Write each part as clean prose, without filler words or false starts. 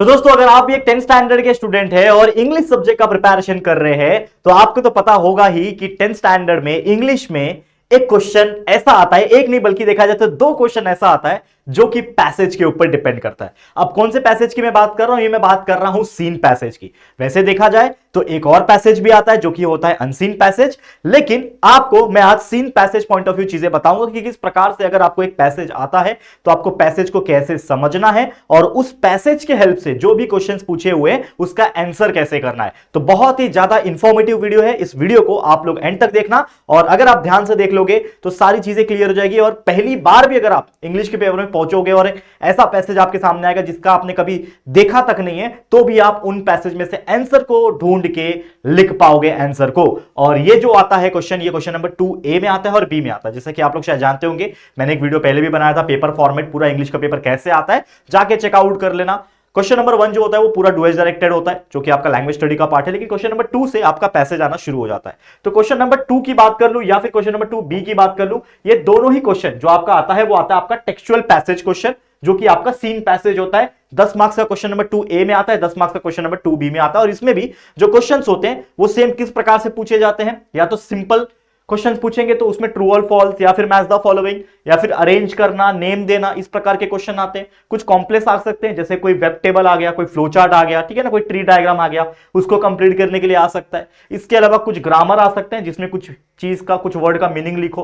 तो दोस्तों अगर आप भी एक 10th स्टैंडर्ड के स्टूडेंट है और इंग्लिश सब्जेक्ट का प्रिपरेशन कर रहे हैं तो आपको तो पता होगा ही कि 10th स्टैंडर्ड में इंग्लिश में एक क्वेश्चन ऐसा आता है, एक नहीं बल्कि देखा जाए तो दो क्वेश्चन ऐसा आता है जो कि पैसेज के ऊपर डिपेंड करता है। अब कौन से पैसेज की मैं बात कर रहा हूं, ये मैं बात कर रहा हूं सीन पैसेज की। वैसे देखा जाए तो एक और पैसेज भी आता है जो कि होता है अनसीन पैसेज, लेकिन आपको मैं आज seen passage point of view चीजें बताऊंगा कि किस प्रकार से अगर आपको एक पैसेज आता है तो आपको पैसेज को कैसे समझना है और उस पैसेज के हेल्प से जो भी क्वेश्चंस पूछे हुए उसका आंसर कैसे करना है। तो बहुत ही ज्यादा इंफॉर्मेटिव वीडियो है, इस वीडियो को आप लोग एंड तक देखना और अगर आप ध्यान से देख लोगे तो सारी चीजें क्लियर हो जाएगी। और पहली बार भी अगर आप इंग्लिश के पेपर में पहुंचोगे और ऐसा पैसेज आपके सामने आएगा जिसका आपने कभी देखा तक नहीं है तो भी आप उन पैसेज में से आंसर को ढूंढ के लिख पाओगे आंसर को। और ये जो आता है क्वेश्चन, ये क्वेश्चन नंबर 2A में आता है और B में आता है। जैसे कि आप लोग शायद जानते होंगे, मैंने एक वीडियो पहले भी बनाया था पेपर फॉर्मेट, पूरा इंग्लिश का पेपर कैसे आता है, जाके चेकआउट कर लेना। क्वेश्चन नंबर 1 जो होता है वो पूरा डुएज डायरेक्टेड होता है जो कि आपका लैंग्वेज स्टडी का पार्ट है, लेकिन क्वेश्चन नंबर 2 से आपका पैसेज आना शुरू हो जाता है। तो क्वेश्चन नंबर 2 की बात कर लूं या फिर क्वेश्चन नंबर 2B की बात कर लूं, ये दोनों ही क्वेश्चन जो आपका आता है वो आता है आपका टेक्सचुअल पैसेज क्वेश्चन जो कि आपका सीन पैसेज होता है। 10 मार्क्स का क्वेश्चन नंबर 2A में आता है, 10 मार्क्स का क्वेश्चन नंबर 2B में आता है। और इसमें भी जो क्वेश्चंस होते हैं वो सेम किस प्रकार से पूछे जाते हैं, या तो सिंपल क्वेश्चंस पूछेंगे तो उसमें ट्रू और फॉल्स, या फिर मैच द फॉलोइंग, या फिर अरेंज करना, नेम देना, इस प्रकार के क्वेश्चन आते हैं। कुछ कॉम्प्लेक्स आ सकते हैं, जैसे कोई वेब टेबल आ गया, कोई फ्लो चार्ट आ गया, ठीक है ना, कोई ट्री डायग्राम आ गया, उसको कंप्लीट करने के लिए आ सकता है। इसके अलावा कुछ ग्रामर आ सकते हैं जिसमें कुछ चीज का, कुछ वर्ड का मीनिंग लिखो,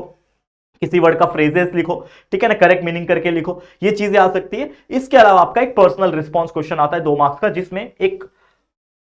किसी वर्ड का फ्रेजेस लिखो, ठीक है ना, करेक्ट मीनिंग करके लिखो, ये चीजें आ सकती है। इसके अलावा आपका एक पर्सनल रिस्पॉन्स क्वेश्चन आता है 2 मार्क्स का, जिसमें एक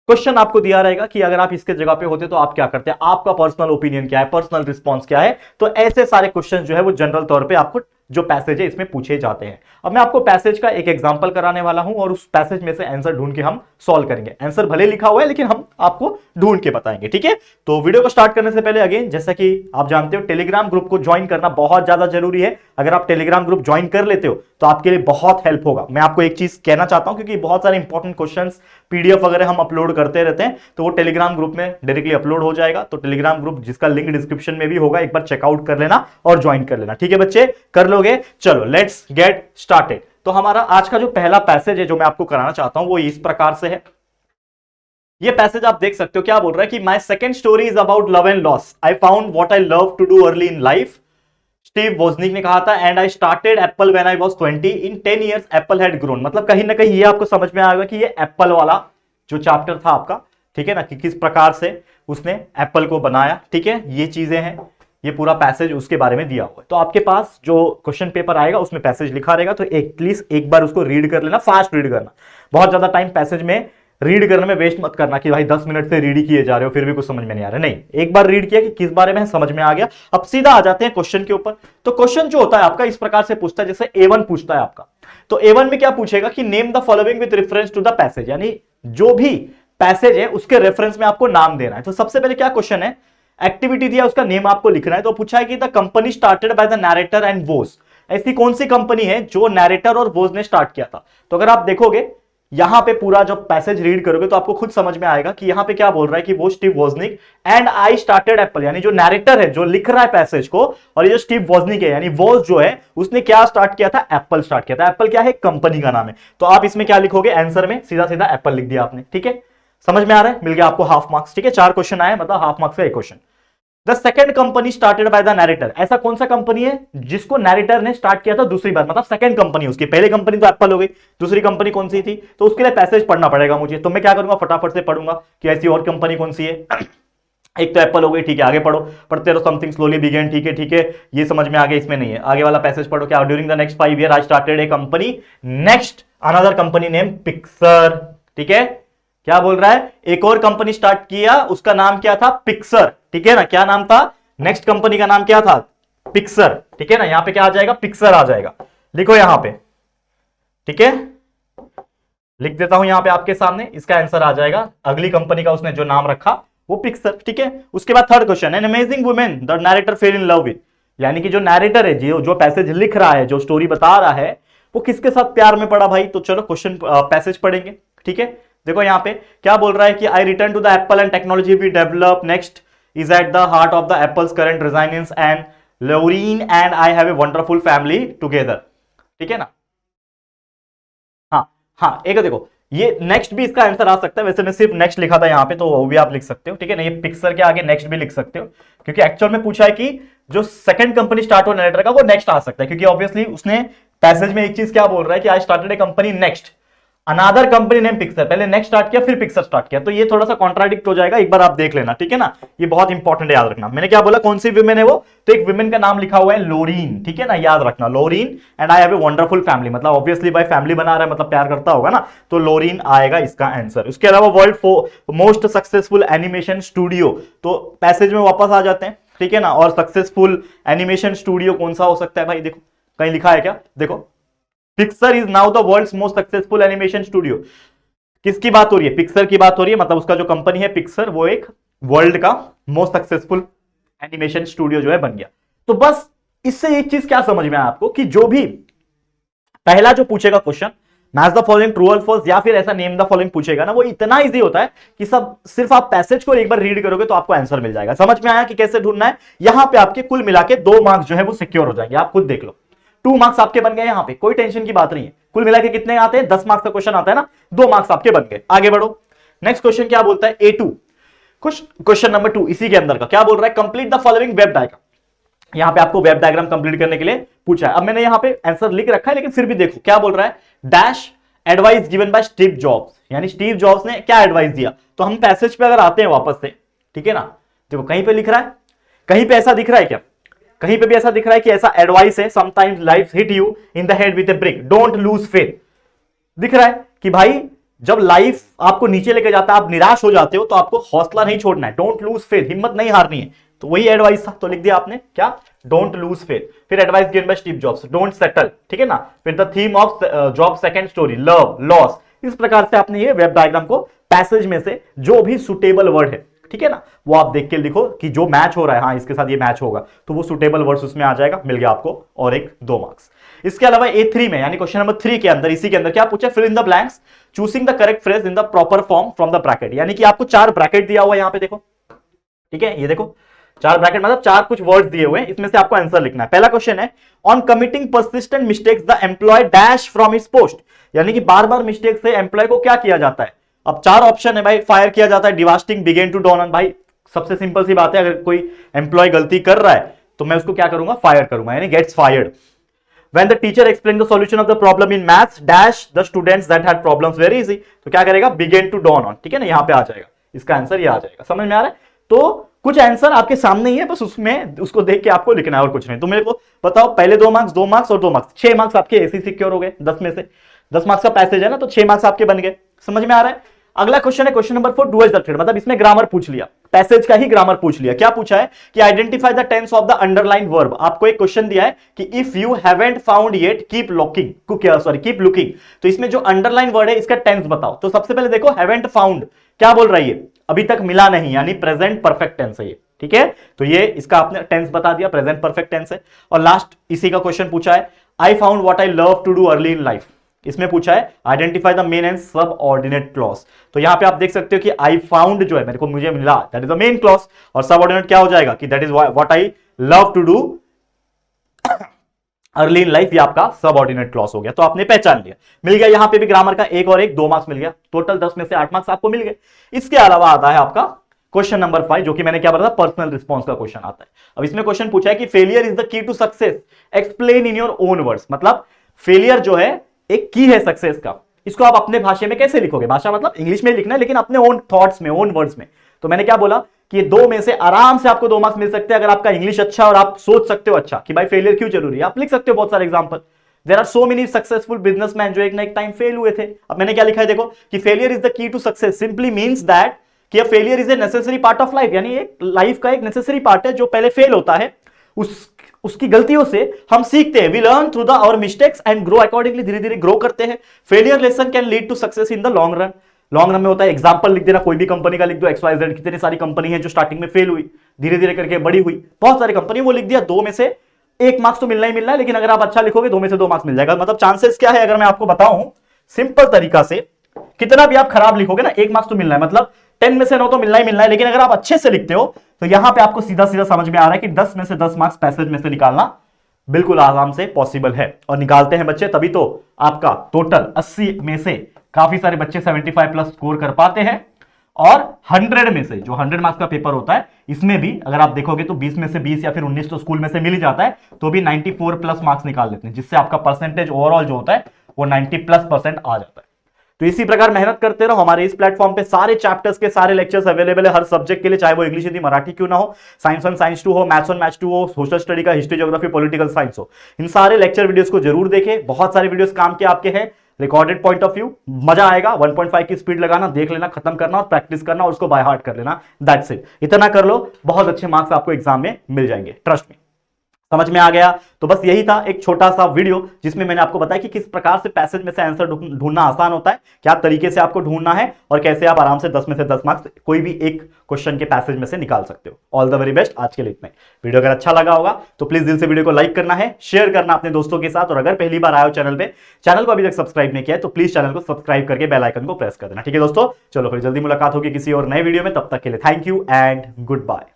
क्वेश्चन आपको दिया रहेगा कि अगर आप इसके जगह पे होते तो आप क्या करते हैं, आपका पर्सनल ओपिनियन क्या है, पर्सनल रिस्पॉन्स क्या है। तो ऐसे सारे क्वेश्चन जो है वो जनरल तौर पे आपको जो पैसेज है इसमें पूछे जाते हैं। अब मैं आपको पैसेज का एक एग्जांपल कराने वाला हूं और उस पैसेज में से आंसर ढूंढ के हम सॉल्व करेंगे। आंसर भले लिखा हुआ है लेकिन हम आपको ढूंढ के बताएंगे, ठीक है। तो वीडियो को स्टार्ट करने से पहले अगेन, जैसा कि आप जानते हो, टेलीग्राम ग्रुप को ज्वाइन करना बहुत ज्यादा जरूरी है। अगर आप टेलीग्राम ग्रुप ज्वाइन कर लेते हो तो आपके लिए बहुत हेल्प होगा। मैं आपको एक चीज कहना चाहता हूं, क्योंकि बहुत सारे इंपॉर्टेंट क्वेश्चंस पीडीएफ वगैरह हम अपलोड करते रहते हैं तो वो टेलीग्राम ग्रुप में डायरेक्टली अपलोड हो जाएगा। तो टेलीग्राम ग्रुप जिसका लिंक डिस्क्रिप्शन में भी होगा, एक बार चेकआउट कर लेना और ज्वाइन कर लेना, ठीक है बच्चे, कर लोगे। चलो लेट्स गेट स्टार्टेड। तो हमारा आज का जो पहला पैसेज है जो मैं आपको कराना चाहता हूं वो इस प्रकार से है। ये पैसेज आप देख सकते हो, क्या बोल रहा है कि my second story is about love and loss, I found what I love to do early in life, Steve Wozniak ने कहा था, and I started Apple when I was 20, in 10 years Apple had grown. मतलब कहीं ना कहीं ये आपको समझ में आएगा कि ये एप्पल वाला जो चैप्टर था आपका, ठीक है ना, कि किस प्रकार से उसने एप्पल को बनाया, ठीक है, ये चीजें हैं, ये पूरा पैसेज उसके बारे में दिया हुआ है। तो आपके पास जो क्वेश्चन पेपर आएगा उसमें पैसेज लिखा रहेगा, तो एटलीस्ट एक बार उसको रीड कर लेना, फास्ट रीड करना। बहुत ज्यादा टाइम पैसेज में रीड करने में वेस्ट मत करना कि भाई 10 मिनट से रीड ही किए जा रहे हो फिर भी कुछ समझ में नहीं आ रहा। नहीं, एक बार रीड किया कि किस बारे में समझ में आ गया। अब सीधा आ जाते हैं क्वेश्चन के ऊपर। तो क्वेश्चन जो होता है आपका इस प्रकार से पूछता है, जैसे A1 पूछता है आपका, तो A1 में क्या पूछेगा कि name the following with reference to the passage, यानी जो भी पैसेज है उसके रेफरेंस में आपको नाम देना है। तो सबसे पहले क्या क्वेश्चन है, एक्टिविटी दिया, उसका नेम आपको लिखना है। तो पूछा है कि the company started by the narrator and was, ऐसी कौन सी कंपनी है जो नैरेटर और वोज ने स्टार्ट किया था। तो अगर आप देखोगे यहां पे पूरा जब पैसेज रीड करोगे तो आपको खुद समझ में आएगा कि यहां पे क्या बोल रहा है कि वो Steve Wozniak and I started Apple, यानी जो नैरेटर है जो लिख रहा है पैसेज को, और ये जो स्टीव वोजनिक है यानी वोज जो है उसने क्या स्टार्ट किया था, एप्पल स्टार्ट किया था। एप्पल क्या है, कंपनी का नाम है। तो आप इसमें क्या लिखोगे, आंसर में सीधा सीधा एप्पल लिख दिया आपने, ठीक है, समझ में आ रहा है, मिल गया आपको हाफ मार्क्स, ठीक है। 4 क्वेश्चन आए, मतलब हाफ मार्क्स का एक question. The second company started by the narrator, ऐसा कौन सा कंपनी है जिसको नैरेटर ने स्टार्ट किया था दूसरी बार, मतलब सेकंड कंपनी उसकी, पहले कंपनी तो एप्पल हो गई, दूसरी कंपनी कौन सी थी। तो उसके लिए पैसेज पढ़ना पड़ेगा मुझे। तो मैं क्या करूंगा, फटाफट से पढ़ूंगा कि ऐसी और कंपनी कौन सी है। एक तो एप्पल हो गई, ठीक है, आगे पढ़ो, पढ़ते रहो, समथिंग स्लोली बिगेन, ठीक है ठीक है, ये समझ में आ गया, इसमें नहीं है। आगे वाला पैसेज पढ़ो, क्या during the next 5 years I started A company, next another company name Pixar, ठीक है। क्या बोल रहा है, एक और कंपनी स्टार्ट किया, उसका नाम क्या था, पिक्सर, ठीक है ना, क्या नाम था, नेक्स्ट कंपनी का नाम क्या था, पिक्सर, ठीक है ना। यहां पे क्या आ जाएगा, पिक्सर आ जाएगा, लिखो यहां पे, ठीक है, लिख देता हूं यहां पे आपके सामने, इसका आंसर आ जाएगा। अगली कंपनी का उसने जो नाम रखा वो पिक्सर, ठीक है। उसके बाद third question, an amazing women the narrator fail in love with, यानी कि जो नैरेटर है, जो पैसेज लिख रहा है, जो स्टोरी बता रहा है, वो किसके साथ प्यार में पड़ा भाई। तो चलो क्वेश्चन पैसेज पढ़ेंगे, ठीक है। देखो यहां पे क्या बोल रहा है कि I return to the Apple and technology we develop next is at the heart of the Apple's current resilience and Laureen and I have a wonderful family together, ठीक है ना। हाँ हाँ, एक देखो, ये नेक्स्ट भी इसका आंसर आ सकता है, वैसे मैं सिर्फ नेक्स्ट लिखा था यहाँ पे, तो वो भी आप लिख सकते हो, ठीक है ना। ये पिक्सर के आगे नेक्स्ट भी लिख सकते हो, क्योंकि एक्चुअल में पूछा है कि जो सेकंड कंपनी स्टार्ट हो लेटर का, वो नेक्स्ट आ सकता है, क्योंकि ऑब्वियसली उसने पैसेज में एक चीज क्या बोल रहा है कि I started A company next another company name Pixar, पहले नेक्स्ट स्टार्ट किया फिर पिक्सर स्टार्ट किया, तो ये थोड़ा सा कॉन्ट्राडिक्ट हो जाएगा, एक बार आप देख लेना, ठीक है ना। ये बहुत इंपॉर्टेंट है, याद रखना। मैंने क्या बोला, कौन सी विमेन है वो, तो एक विमेन का नाम लिखा हुआ है लोरीन, ठीक है ना, याद रखना Laurene. And I have a wonderful family, मतलब ऑब्वियसली भाई फैमिली बना रहा है मतलब प्यार करता होगा ना, तो लोरीन आएगा इसका आंसर। उसके अलावा world most successful animation studio, तो पैसेज में वापस आ जाते हैं, ठीक है ना। और सक्सेसफुल एनिमेशन स्टूडियो कौन सा हो सकता है भाई, देखो कहीं लिखा है क्या, देखो Pixar is now the world's most successful animation studio. किसकी बात हो रही है, पिक्सर की बात हो रही है, मतलब उसका जो कंपनी है पिक्सर, वो एक वर्ल्ड का मोस्ट सक्सेसफुल एनिमेशन स्टूडियो जो है बन गया। तो बस इससे एक चीज क्या समझ में आया आपको, कि जो भी पहला जो पूछेगा question match the following true और फॉल्स, या फिर ऐसा नेम द फॉलोइंग पूछेगा ना, वो इतना इजी होता है कि सब सिर्फ आप पैसेज को एक बार रीड करोगे तो आपको आंसर मिल जाएगा। समझ में आया कि कैसे ढूंढना है। यहां पे आपके कुल मिला के 2 मार्क्स जो है वो सिक्योर हो जाएंगे, आप खुद देख लो, 2 मार्क्स आपके बन गए, यहां पे कोई टेंशन की बात नहीं है। कुल मिला के कितने आते हैं, 10 मार्क्स का क्वेश्चन आता है ना, 2 मार्क्स आपके बन गए। आगे बढ़ो, नेक्स्ट क्वेश्चन क्या बोलता है, A2 क्वेश्चन नंबर 2 इसी के अंदर का क्या बोल रहा है, complete the following web diagram. यहां पे आपको वेब डायग्राम कंप्लीट करने के लिए पूछा है। अब मैंने यहां पे आंसर लिख रखा है, लेकिन फिर भी देखो क्या बोल रहा है, dash advice given by Steve jobs, यानी स्टीव जॉब्स ने क्या एडवाइस दिया। तो हम पैसेज पे अगर आते हैं वापस से, ठीक है ना, देखो कहीं पे लिख रहा है, कहीं पे ऐसा दिख रहा है क्या, कहीं पे भी ऐसा दिख रहा है कि ऐसा एडवाइस है, sometimes life hit you in the head with A brick, don't lose faith. दिख रहा है कि भाई जब लाइफ आपको नीचे लेके जाता है, आप निराश हो जाते हो, तो आपको हौसला नहीं छोड़ना है, डोंट लूज फेथ, हिम्मत नहीं हारनी है। तो वही एडवाइस था, तो लिख दिया आपने क्या, डोंट लूज फेथ। फिर advice given by Steve jobs, don't settle, ठीक है ना। फिर the theme of job second story, love loss. इस प्रकार से आपने ये वेब डायग्राम को पैसेज में से जो भी सुटेबल वर्ड है, ठीक है ना, वो आप देख के लिखो कि जो मैच हो रहा है, हाँ इसके साथ ये मैच होगा, तो वो सुटेबल वर्ड्स उसमें आ जाएगा, मिल गया आपको, और एक 2 मार्क्स। इसके अलावा A3 में, यानी क्वेश्चन नंबर 3 के अंदर, इसी के अंदर क्या पूछा, fill in the blanks choosing the correct phrase in the proper form from the bracket. यानी कि आपको 4 ब्रैकेट दिया हुआ है यहां पे, देखो ठीक है, ये देखो 4 ब्रैकेट मतलब 4 कुछ वर्ड्स दिए हुए हैं, इसमें से आपको आंसर लिखना है। पहला क्वेश्चन है, on committing persistent mistakes the employee dash from his post, यानी कि बार बार मिस्टेक से एम्प्लॉय को क्या किया जाता है। अब 4 ऑप्शन है भाई, फायर किया जाता है, devastating, began to dawn on. भाई सबसे सिंपल सी बात है, अगर कोई एम्प्लॉय गलती कर रहा है तो मैं उसको क्या करूंगा, फायर करूंगा, यानी gets fired. When the teacher explained the solution of the problem in maths dash the students that had problems very easy, तो क्या करेगा, begin to dawn on, ठीक है ना, यहां पे आ जाएगा, इसका आंसर ये आ जाएगा। समझ में आ रहा है। तो कुछ आंसर आपके सामने ही है, बस उसमें उसको देख के आपको लिखना है और कुछ नहीं। तो मेरे को बताओ, पहले 2 मार्क्स, 2 मार्क्स और 2 मार्क्स, 6 मार्क्स आपके ऐसे सिक्योर हो गए 10 में से। 10 मार्क्स का पैसेज है ना, तो 6 मार्क्स आपके बन गए। समझ में आ रहा है। अगला क्वेश्चन है question number 4, do as the thread, मतलब इसमें ग्रामर पूछ लिया, पैसेज का ही ग्रामर पूछ लिया। क्या पूछा है कि identify the tense of the underline verb. आपको एक क्वेश्चन दिया है कि if you haven't found yet keep keep looking, तो इसमें जो अंडरलाइन वर्ड है इसका टेंस बताओ। तो सबसे पहले देखो, हैवंट फाउंड क्या बोल रहा है, ये अभी तक मिला नहीं, यानी प्रेजेंट परफेक्ट टेंस है ये, ठीक है। तो ये इसका आपने टेंस बता दिया, प्रेजेंट परफेक्ट टेंस है। और लास्ट इसी का क्वेश्चन पूछा है, I found what I love to do early in life. इसमें पूछा है identify the main and subordinate clause. तो यहां पे आप देख सकते हो कि आई फाउंड जो है मुझे मिला, that is the main clause, और सब ऑर्डिनेट क्या हो जाएगा कि that is what I love to do early in life, ये आपका सब ऑर्डिनेट क्लॉज हो गया। तो आपने पहचान लिया, मिल गया। यहां पे भी ग्रामर का 1 और 1 2 मार्क्स मिल गया, टोटल 10 में से 8 मार्क्स आपको मिल गए। इसके अलावा आता है आपका क्वेश्चन नंबर 5, जो कि मैंने क्या बताया, पर्सनल रिस्पॉन्स का क्वेश्चन आता है। अब इसमें क्वेश्चन पूछा है कि failure is the key to success, explain in your own words. मतलब फेलियर जो है एक की है सक्सेस का, इसको आप अपने भाषा में कैसे लिखोगे, भाषा मतलब इंग्लिश में लिखना है, लेकिन अपने ओन थॉट्स में, ओन वर्ड्स में। तो मैंने क्या बोला कि 2 में से आराम से आपको 2 मार्क्स मिल सकते हैं अगर आपका इंग्लिश अच्छा और आप सोच सकते हो अच्छा कि भाई फेलियर क्यों जरूरी है। आप लिख सकते हो बहुत सारे example, there are so many successful businessman जो एक ना एक टाइम फेल हुए थे। अब मैंने क्या लिखा है, देखो कि failure is the key to success simply means that कि failure is a necessary part of life, यानी एक लाइफ का एक नेसेसरी पार्ट है। जो पहले फेल होता है उसकी गलतियों से हम सीखते हैं, we learn through the our mistakes and grow accordingly, धीरे धीरे ग्रो करते हैं। Failure lesson can lead to success in the long run. Long run में होता है, एग्जांपल लिख देना, कोई भी कंपनी का लिख दो, XYZ, कितनी सारी कंपनी है जो स्टार्टिंग में फेल हुई, धीरे धीरे करके बड़ी हुई, बहुत सारी कंपनी, वो लिख दिया। 2 में से 1 मार्क्स तो मिलना ही मिलना है, लेकिन अगर आप अच्छा लिखोगे 2 में से 2 मार्क्स मिल जाएगा। मतलब चांसेस क्या है, अगर मैं आपको बताऊं सिंपल तरीका से, कितना भी आप खराब लिखोगे ना 1 मार्क्स तो मिलना है, मतलब 10 में से 9 तो मिलना ही मिलना है। लेकिन अगर आप अच्छे से लिखते हो तो यहां पे आपको सीधा सीधा समझ में आ रहा है कि 10 में से 10 मार्क्स पैसेज में से निकालना बिल्कुल आराम से पॉसिबल है, और निकालते हैं बच्चे, तभी तो आपका टोटल 80 में से काफी सारे बच्चे 75 प्लस स्कोर कर पाते हैं। और 100 में से जो 100 मार्क्स का पेपर होता है, इसमें भी अगर आप देखोगे तो 20 में से 20 या फिर 19 तो स्कूल में से मिल ही जाता है, तो भी 94 प्लस मार्क्स निकाल लेते हैं, जिससे आपका परसेंटेज ओवरऑल जो होता है वो 90+% आ जाता है। तो इसी प्रकार मेहनत करते रहो। हमारे इस प्लेटफॉर्म पे सारे चैप्टर्स के सारे लेक्चर्स अवेलेबल है हर सब्जेक्ट के लिए, चाहे वो इंग्लिश हिंदी मराठी क्यों ना हो, साइंस 1 साइंस 2 हो, मैथ्स 1 मैथ्स 2 हो, सोशल स्टडी का हिस्ट्री ज्योग्राफी पॉलिटिकल साइंस हो, इन सारे लेक्चर वीडियोस को जरूर देखें। बहुत सारे वीडियोस काम के आपके हैं रिकॉर्डेड पॉइंट ऑफ व्यू, मजा आएगा। 1.5 की स्पीड लगाना, देख लेना, खत्म करना और प्रैक्टिस करना और उसको बाय हार्ट कर लेना, दैट्स इट। इतना कर लो, बहुत अच्छे मार्क्स आपको एग्जाम में मिल जाएंगे, ट्रस्ट मी। समझ में आ गया? तो बस यही था एक छोटा सा वीडियो जिसमें मैंने आपको बताया कि किस प्रकार से पैसेज में से आंसर ढूंढना आसान होता है, क्या तरीके से आपको ढूंढना है और कैसे आप आराम से 10 में से 10 मार्क्स कोई भी एक क्वेश्चन के पैसेज में से निकाल सकते हो। All the very best. आज के लिए इतना ही। वीडियो अगर अच्छा लगा होगा तो प्लीज दिल से वीडियो को लाइक करना है, शेयर करना अपने दोस्तों के साथ, और अगर पहली बार आए हो चैनल को अभी तक सब्सक्राइब नहीं किया है तो प्लीज चैनल को सब्सक्राइब करके बेल आइकन को प्रेस कर देना। ठीक है दोस्तों, चलो फिर जल्दी मुलाकात होगी किसी और नए वीडियो में, तब तक के लिए thank you and good bye.